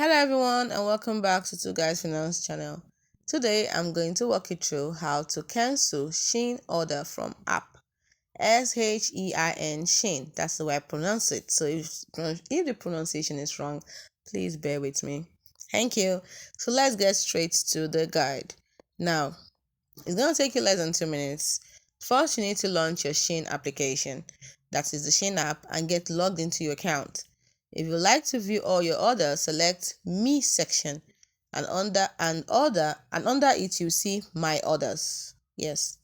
Hello everyone and welcome back to Twoguysfinance channel. Today I'm going to walk you through how to cancel Shein order from app. Shein Shein. That's the way I pronounce it. So if the pronunciation is wrong, please bear with me. Thank you. So let's get straight to the guide. Now, it's going to take you less than 2 minutes. First, you need to launch your Shein application. That is the Shein app, and get logged into your account. If you like to view all your orders, select Me section, and under it you see My Orders. Yes.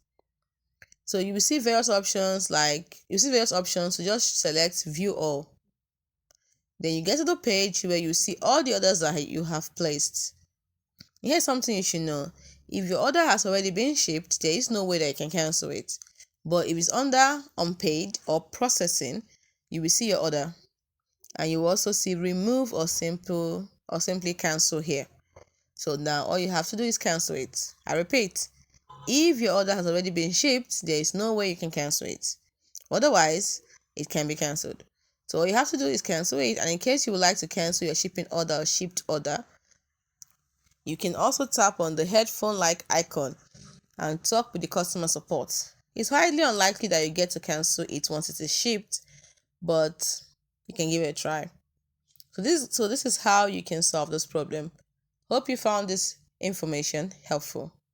So you will see various options so just select View All. Then you get to the page where you see all the orders that you have placed. Here's something you should know. If your order has already been shipped, there is no way that you can cancel it. But if it's under unpaid or processing, you will see your order. And you will also see remove or simply cancel here. So now all you have to do is cancel it. I repeat, if your order has already been shipped, there is no way you can cancel it. Otherwise, it can be cancelled. So all you have to do is cancel it. And in case you would like to cancel your shipping order or shipped order, you can also tap on the headphone-like icon and talk with the customer support. It's highly unlikely that you get to cancel it once it is shipped, but you can give it a try. So this is how you can solve this problem. Hope you found this information helpful.